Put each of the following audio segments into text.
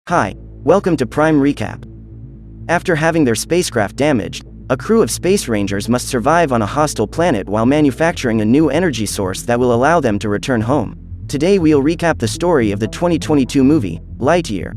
Hi, welcome to Prime Recap. After having their spacecraft damaged, a crew of Space Rangers must survive on a hostile planet while manufacturing a new energy source that will allow them to return home. Today we'll recap the story of the 2022 movie, Lightyear.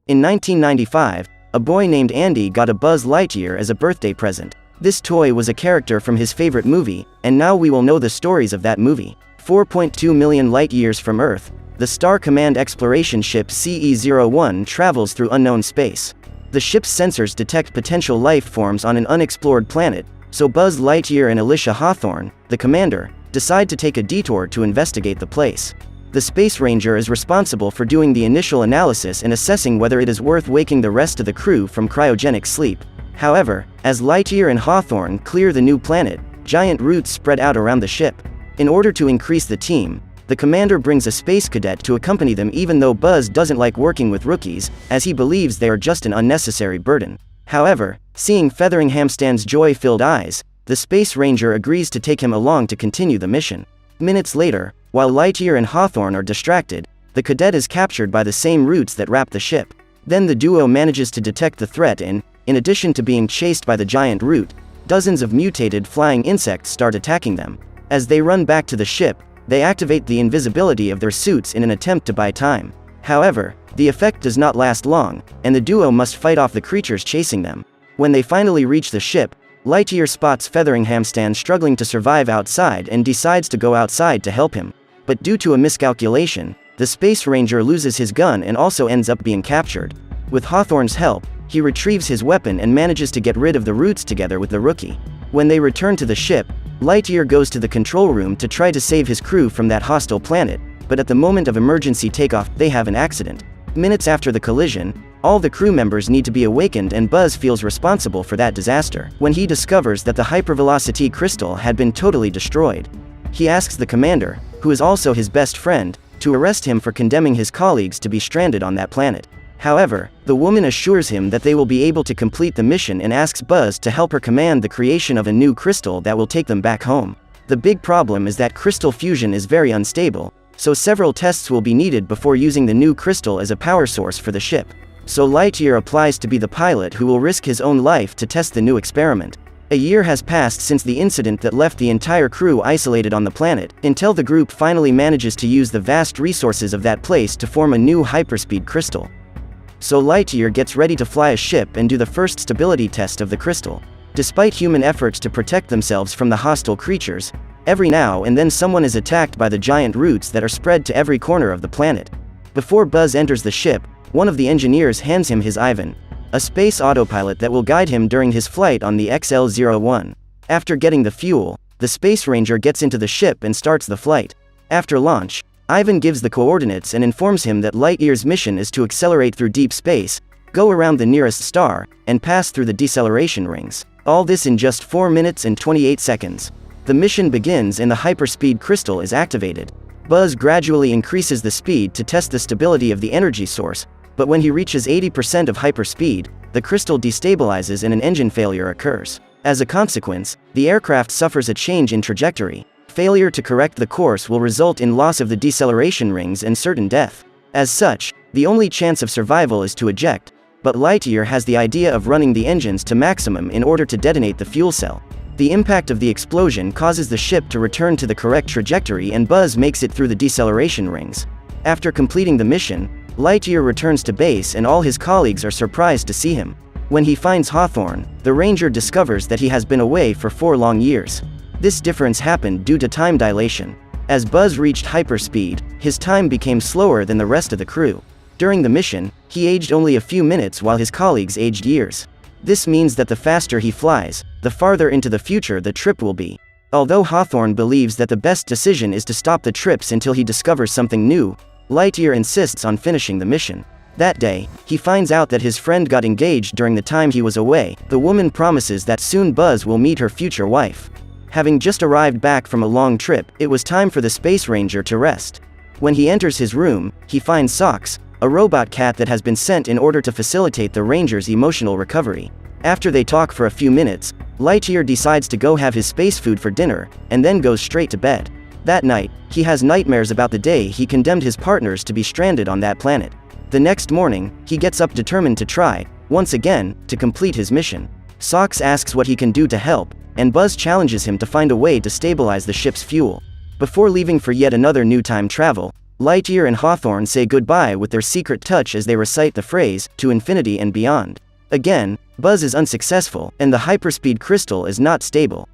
In 1995, a boy named Andy got a Buzz Lightyear as a birthday present. This toy was a character from his favorite movie, and now we will know the stories of that movie. 4.2 million light-years from Earth, the Star Command exploration ship CE-01 travels through unknown space. The ship's sensors detect potential life forms on an unexplored planet, so Buzz Lightyear and Alicia Hawthorne, the commander, decide to take a detour to investigate the place. The Space Ranger is responsible for doing the initial analysis and assessing whether it is worth waking the rest of the crew from cryogenic sleep. However, as Lightyear and Hawthorne clear the new planet, giant roots spread out around the ship. In order to increase the team, the commander brings a space cadet to accompany them, even though Buzz doesn't like working with rookies, as he believes they are just an unnecessary burden. However, seeing Featheringham Stan's joy-filled eyes, the Space Ranger agrees to take him along to continue the mission. Minutes later, while Lightyear and Hawthorne are distracted, the cadet is captured by the same roots that wrap the ship. Then the duo manages to detect the threat and, in addition to being chased by the giant root, dozens of mutated flying insects start attacking them. As they run back to the ship, they activate the invisibility of their suits in an attempt to buy time. However, the effect does not last long, and the duo must fight off the creatures chasing them. When they finally reach the ship, Lightyear spots Featheringham Stan struggling to survive outside and decides to go outside to help him. But due to a miscalculation, the Space Ranger loses his gun and also ends up being captured. With Hawthorne's help, he retrieves his weapon and manages to get rid of the roots together with the rookie. When they return to the ship, Lightyear goes to the control room to try to save his crew from that hostile planet, but at the moment of emergency takeoff, they have an accident. Minutes after the collision, all the crew members need to be awakened, and Buzz feels responsible for that disaster when he discovers that the hypervelocity crystal had been totally destroyed. He asks the commander, who is also his best friend, to arrest him for condemning his colleagues to be stranded on that planet. However, the woman assures him that they will be able to complete the mission and asks Buzz to help her command the creation of a new crystal that will take them back home. The big problem is that crystal fusion is very unstable, so several tests will be needed before using the new crystal as a power source for the ship. So Lightyear applies to be the pilot who will risk his own life to test the new experiment. A year has passed since the incident that left the entire crew isolated on the planet, until the group finally manages to use the vast resources of that place to form a new hyperspeed crystal. So Lightyear gets ready to fly a ship and do the first stability test of the crystal. Despite human efforts to protect themselves from the hostile creatures, every now and then someone is attacked by the giant roots that are spread to every corner of the planet. Before Buzz enters the ship, one of the engineers hands him his Ivan, a space autopilot that will guide him during his flight on the XL-01. After getting the fuel, the Space Ranger gets into the ship and starts the flight. After launch, Ivan gives the coordinates and informs him that Lightyear's mission is to accelerate through deep space, go around the nearest star, and pass through the deceleration rings. All this in just 4 minutes and 28 seconds. The mission begins and the hyperspeed crystal is activated. Buzz gradually increases the speed to test the stability of the energy source, but when he reaches 80% of hyperspeed, the crystal destabilizes and an engine failure occurs. As a consequence, the aircraft suffers a change in trajectory. Failure to correct the course will result in loss of the deceleration rings and certain death. As such, the only chance of survival is to eject, but Lightyear has the idea of running the engines to maximum in order to detonate the fuel cell. The impact of the explosion causes the ship to return to the correct trajectory and Buzz makes it through the deceleration rings. After completing the mission, Lightyear returns to base and all his colleagues are surprised to see him. When he finds Hawthorne, the Ranger discovers that he has been away for 4 long years. This difference happened due to time dilation. As Buzz reached hyperspeed, his time became slower than the rest of the crew. During the mission, he aged only a few minutes while his colleagues aged years. This means that the faster he flies, the farther into the future the trip will be. Although Hawthorne believes that the best decision is to stop the trips until he discovers something new, Lightyear insists on finishing the mission. That day, he finds out that his friend got engaged during the time he was away. The woman promises that soon Buzz will meet her future wife. Having just arrived back from a long trip, it was time for the Space Ranger to rest. When he enters his room, he finds Socks, a robot cat that has been sent in order to facilitate the Ranger's emotional recovery. After they talk for a few minutes, Lightyear decides to go have his space food for dinner, and then goes straight to bed. That night, he has nightmares about the day he condemned his partners to be stranded on that planet. The next morning, he gets up determined to try, once again, to complete his mission. Socks asks what he can do to help, and Buzz challenges him to find a way to stabilize the ship's fuel. Before leaving for yet another new time travel, Lightyear and Hawthorne say goodbye with their secret touch as they recite the phrase, "To infinity and beyond." Again, Buzz is unsuccessful, and the hyperspeed crystal is not stable.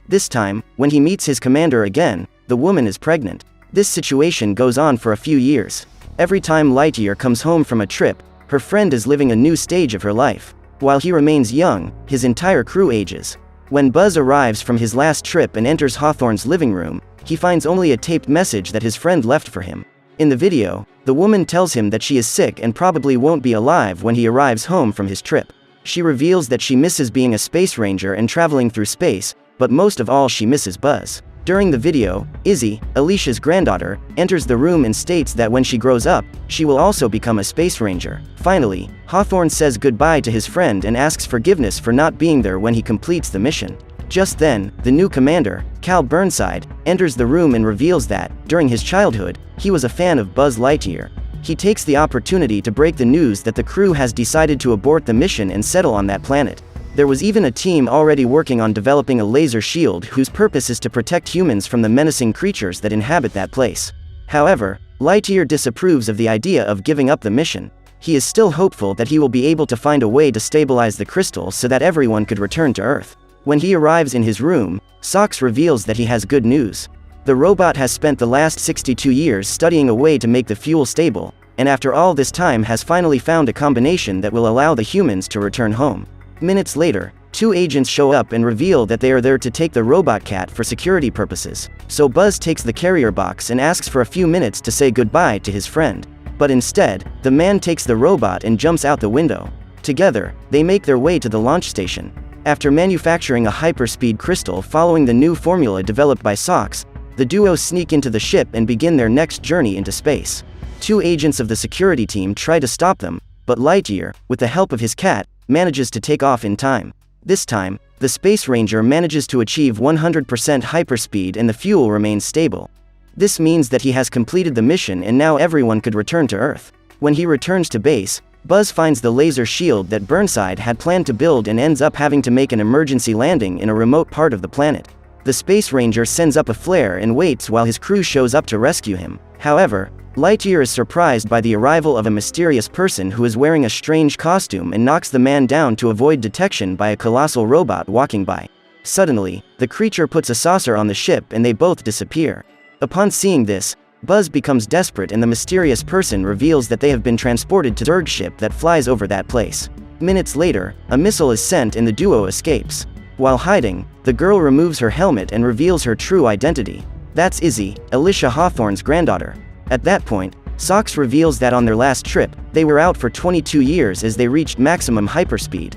This time, when he meets his commander again, the woman is pregnant. This situation goes on for a few years. Every time Lightyear comes home from a trip, her friend is living a new stage of her life. While he remains young, his entire crew ages. When Buzz arrives from his last trip and enters Hawthorne's living room, he finds only a taped message that his friend left for him. In the video, the woman tells him that she is sick and probably won't be alive when he arrives home from his trip. She reveals that she misses being a space ranger and traveling through space, but most of all she misses Buzz. During the video, Izzy, Alicia's granddaughter, enters the room and states that when she grows up, she will also become a space ranger. Finally, Hawthorne says goodbye to his friend and asks forgiveness for not being there when he completes the mission. Just then, the new commander, Cal Burnside, enters the room and reveals that, during his childhood, he was a fan of Buzz Lightyear. He takes the opportunity to break the news that the crew has decided to abort the mission and settle on that planet. There was even a team already working on developing a laser shield whose purpose is to protect humans from the menacing creatures that inhabit that place. However, Lightyear disapproves of the idea of giving up the mission. He is still hopeful that he will be able to find a way to stabilize the crystal so that everyone could return to Earth. When he arrives in his room, Socks reveals that he has good news. The robot has spent the last 62 years studying a way to make the fuel stable, and after all this time has finally found a combination that will allow the humans to return home. Minutes later, two agents show up and reveal that they are there to take the robot cat for security purposes. So Buzz takes the carrier box and asks for a few minutes to say goodbye to his friend. But instead, the man takes the robot and jumps out the window. Together, they make their way to the launch station. After manufacturing a hyperspeed crystal following the new formula developed by Socks, the duo sneak into the ship and begin their next journey into space. Two agents of the security team try to stop them, but Lightyear, with the help of his cat, manages to take off in time. This time, the Space Ranger manages to achieve 100% hyperspeed and the fuel remains stable. This means that he has completed the mission and now everyone could return to Earth. When he returns to base, Buzz finds the laser shield that Burnside had planned to build and ends up having to make an emergency landing in a remote part of the planet. The Space Ranger sends up a flare and waits while his crew shows up to rescue him. However, Lightyear is surprised by the arrival of a mysterious person who is wearing a strange costume and knocks the man down to avoid detection by a colossal robot walking by. Suddenly, the creature puts a saucer on the ship and they both disappear. Upon seeing this, Buzz becomes desperate and the mysterious person reveals that they have been transported to Zurg's ship that flies over that place. Minutes later, a missile is sent and the duo escapes. While hiding, the girl removes her helmet and reveals her true identity. That's Izzy, Alicia Hawthorne's granddaughter. At that point, Socks reveals that on their last trip, they were out for 22 years as they reached maximum hyperspeed.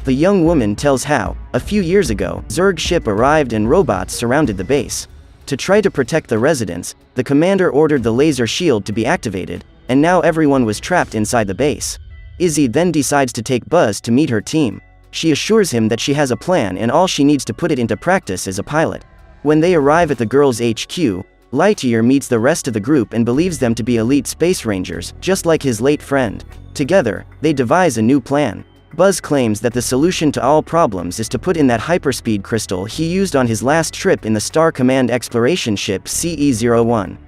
The young woman tells how, a few years ago, Zurg's ship arrived and robots surrounded the base. To try to protect the residents, the commander ordered the laser shield to be activated, and now everyone was trapped inside the base. Izzy then decides to take Buzz to meet her team. She assures him that she has a plan and all she needs to put it into practice is a pilot. When they arrive at the girls' HQ, Lightyear meets the rest of the group and believes them to be elite space rangers, just like his late friend. Together, they devise a new plan. Buzz claims that the solution to all problems is to put in that hyperspeed crystal he used on his last trip in the Star Command exploration ship CE-01.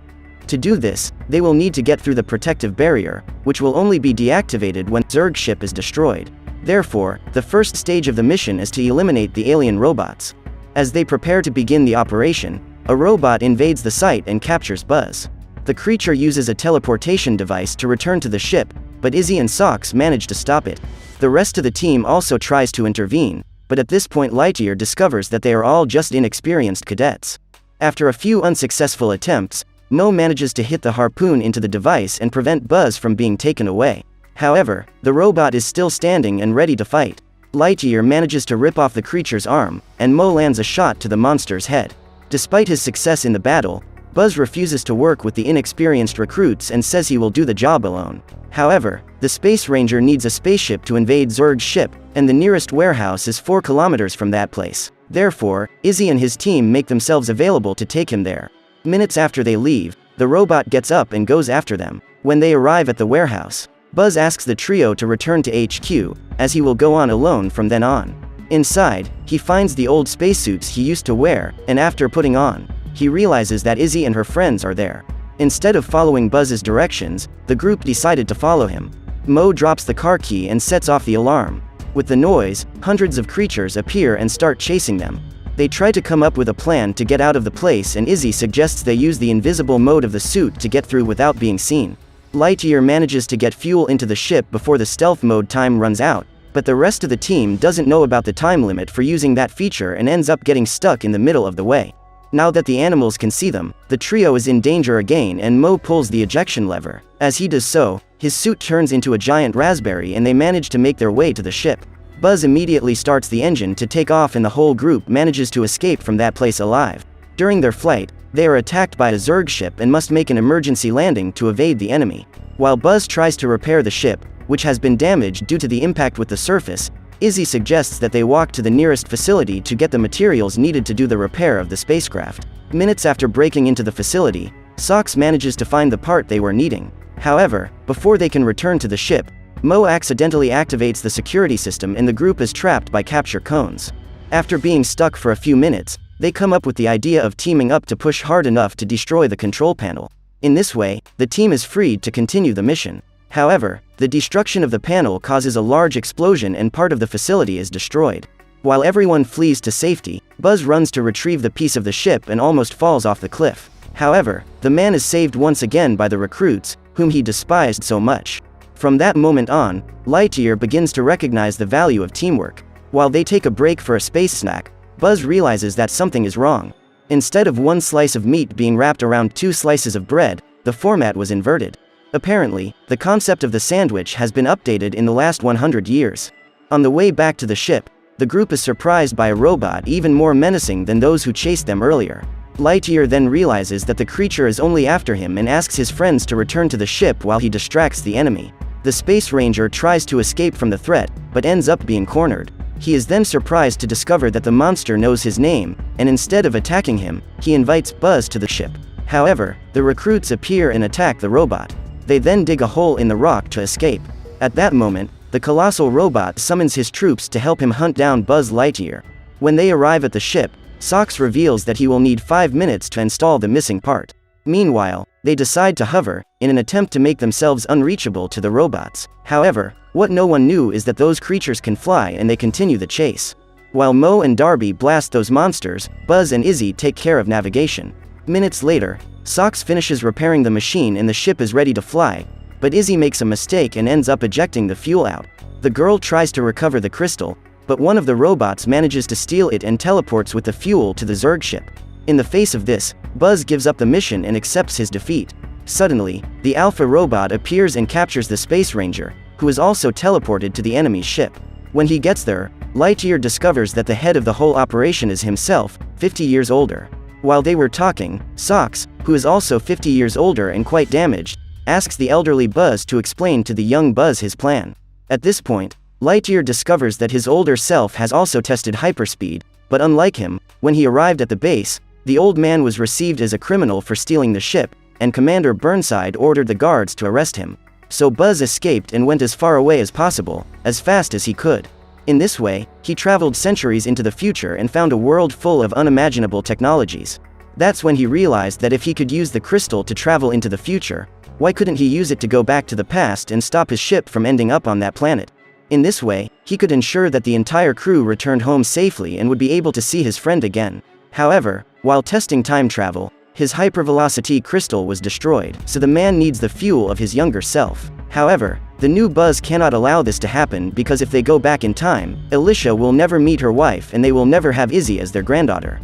To do this, they will need to get through the protective barrier, which will only be deactivated when Zurg's ship is destroyed. Therefore, the first stage of the mission is to eliminate the alien robots. As they prepare to begin the operation, a robot invades the site and captures Buzz. The creature uses a teleportation device to return to the ship, but Izzy and Socks manage to stop it. The rest of the team also tries to intervene, but at this point Lightyear discovers that they are all just inexperienced cadets. After a few unsuccessful attempts, Mo manages to hit the harpoon into the device and prevent Buzz from being taken away. However, the robot is still standing and ready to fight. Lightyear manages to rip off the creature's arm, and Mo lands a shot to the monster's head. Despite his success in the battle, Buzz refuses to work with the inexperienced recruits and says he will do the job alone. However, the Space Ranger needs a spaceship to invade Zurg's ship, and the nearest warehouse is 4 kilometers from that place. Therefore, Izzy and his team make themselves available to take him there. Minutes after they leave, the robot gets up and goes after them. When they arrive at the warehouse, Buzz asks the trio to return to HQ, as he will go on alone from then on. Inside, he finds the old spacesuits he used to wear, and after putting on, he realizes that Izzy and her friends are there. Instead of following Buzz's directions, the group decided to follow him. Mo drops the car key and sets off the alarm. With the noise, hundreds of creatures appear and start chasing them. They try to come up with a plan to get out of the place, and Izzy suggests they use the invisible mode of the suit to get through without being seen. Lightyear manages to get fuel into the ship before the stealth mode time runs out, but the rest of the team doesn't know about the time limit for using that feature and ends up getting stuck in the middle of the way. Now that the animals can see them, the trio is in danger again, and Mo pulls the ejection lever. As he does so, his suit turns into a giant raspberry and they manage to make their way to the ship. Buzz immediately starts the engine to take off and the whole group manages to escape from that place alive. During their flight, they are attacked by a Zerg ship and must make an emergency landing to evade the enemy. While Buzz tries to repair the ship, which has been damaged due to the impact with the surface, Izzy suggests that they walk to the nearest facility to get the materials needed to do the repair of the spacecraft. Minutes after breaking into the facility, Sox manages to find the part they were needing. However, before they can return to the ship, Mo accidentally activates the security system and the group is trapped by capture cones. After being stuck for a few minutes, they come up with the idea of teaming up to push hard enough to destroy the control panel. In this way, the team is freed to continue the mission. However, the destruction of the panel causes a large explosion and part of the facility is destroyed. While everyone flees to safety, Buzz runs to retrieve the piece of the ship and almost falls off the cliff. However, the man is saved once again by the recruits, whom he despised so much. From that moment on, Lightyear begins to recognize the value of teamwork. While they take a break for a space snack, Buzz realizes that something is wrong. Instead of one slice of meat being wrapped around 2 slices of bread, the format was inverted. Apparently, the concept of the sandwich has been updated in the last 100 years. On the way back to the ship, the group is surprised by a robot even more menacing than those who chased them earlier. Lightyear then realizes that the creature is only after him and asks his friends to return to the ship while he distracts the enemy. The Space Ranger tries to escape from the threat, but ends up being cornered. He is then surprised to discover that the monster knows his name, and instead of attacking him, he invites Buzz to the ship. However, the recruits appear and attack the robot. They then dig a hole in the rock to escape. At that moment, the colossal robot summons his troops to help him hunt down Buzz Lightyear. When they arrive at the ship, Sox reveals that he will need 5 minutes to install the missing part. Meanwhile, they decide to hover, in an attempt to make themselves unreachable to the robots. However, what no one knew is that those creatures can fly and they continue the chase. While Mo and Darby blast those monsters, Buzz and Izzy take care of navigation. Minutes later, Sox finishes repairing the machine and the ship is ready to fly, but Izzy makes a mistake and ends up ejecting the fuel out. The girl tries to recover the crystal, but one of the robots manages to steal it and teleports with the fuel to the Zerg ship. In the face of this, Buzz gives up the mission and accepts his defeat. Suddenly, the Alpha robot appears and captures the Space Ranger, who is also teleported to the enemy's ship. When he gets there, Lightyear discovers that the head of the whole operation is himself, 50 years older. While they were talking, Sox, who is also 50 years older and quite damaged, asks the elderly Buzz to explain to the young Buzz his plan. At this point, Lightyear discovers that his older self has also tested hyperspeed, but unlike him, when he arrived at the base, the old man was received as a criminal for stealing the ship, and Commander Burnside ordered the guards to arrest him. So Buzz escaped and went as far away as possible, as fast as he could. In this way, he traveled centuries into the future and found a world full of unimaginable technologies. That's when he realized that if he could use the crystal to travel into the future, why couldn't he use it to go back to the past and stop his ship from ending up on that planet? In this way, he could ensure that the entire crew returned home safely and would be able to see his friend again. However, while testing time travel, his hypervelocity crystal was destroyed, so the man needs the fuel of his younger self. However, the new Buzz cannot allow this to happen because if they go back in time, Alicia will never meet her wife and they will never have Izzy as their granddaughter.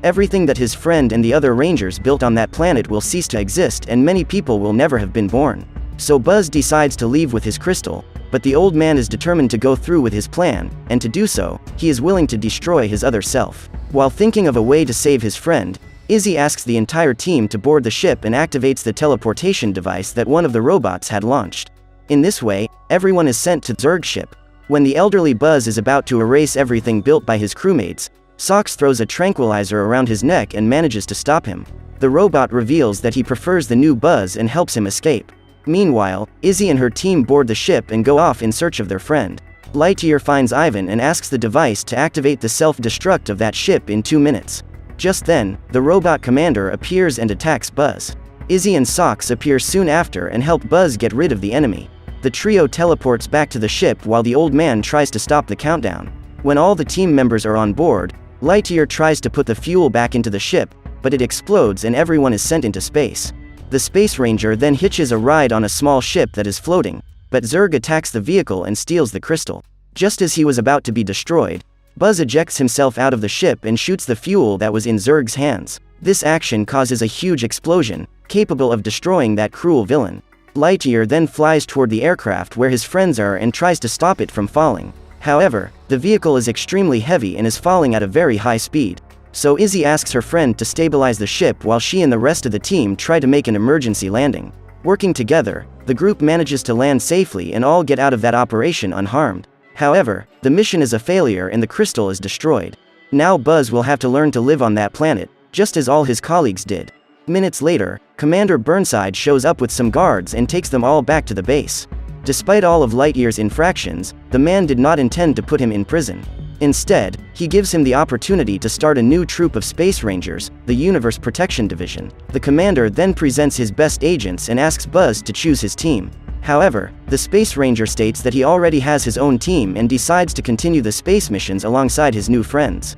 Everything that his friend and the other Rangers built on that planet will cease to exist and many people will never have been born. So Buzz decides to leave with his crystal, but the old man is determined to go through with his plan, and to do so, he is willing to destroy his other self. While thinking of a way to save his friend, Izzy asks the entire team to board the ship and activates the teleportation device that one of the robots had launched. In this way, everyone is sent to Zerg ship. When the elderly Buzz is about to erase everything built by his crewmates, Sox throws a tranquilizer around his neck and manages to stop him. The robot reveals that he prefers the new Buzz and helps him escape. Meanwhile, Izzy and her team board the ship and go off in search of their friend. Lightyear finds Ivan and asks the device to activate the self-destruct of that ship in 2 minutes. Just then, the robot commander appears and attacks Buzz. Izzy and Socks appear soon after and help Buzz get rid of the enemy. The trio teleports back to the ship while the old man tries to stop the countdown. When all the team members are on board, Lightyear tries to put the fuel back into the ship, but it explodes and everyone is sent into space. The Space Ranger then hitches a ride on a small ship that is floating, but Zurg attacks the vehicle and steals the crystal. Just as he was about to be destroyed, Buzz ejects himself out of the ship and shoots the fuel that was in Zurg's hands. This action causes a huge explosion, capable of destroying that cruel villain. Lightyear then flies toward the aircraft where his friends are and tries to stop it from falling. However, the vehicle is extremely heavy and is falling at a very high speed. So Izzy asks her friend to stabilize the ship while she and the rest of the team try to make an emergency landing. Working together, the group manages to land safely and all get out of that operation unharmed. However, the mission is a failure and the crystal is destroyed. Now Buzz will have to learn to live on that planet, just as all his colleagues did. Minutes later, Commander Burnside shows up with some guards and takes them all back to the base. Despite all of Lightyear's infractions, the man did not intend to put him in prison. Instead, he gives him the opportunity to start a new troop of Space Rangers, the Universe Protection Division. The commander then presents his best agents and asks Buzz to choose his team. However, the Space Ranger states that he already has his own team and decides to continue the space missions alongside his new friends.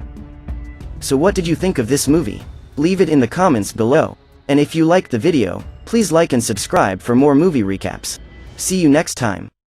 So what did you think of this movie? Leave it in the comments below. And if you liked the video, please like and subscribe for more movie recaps. See you next time.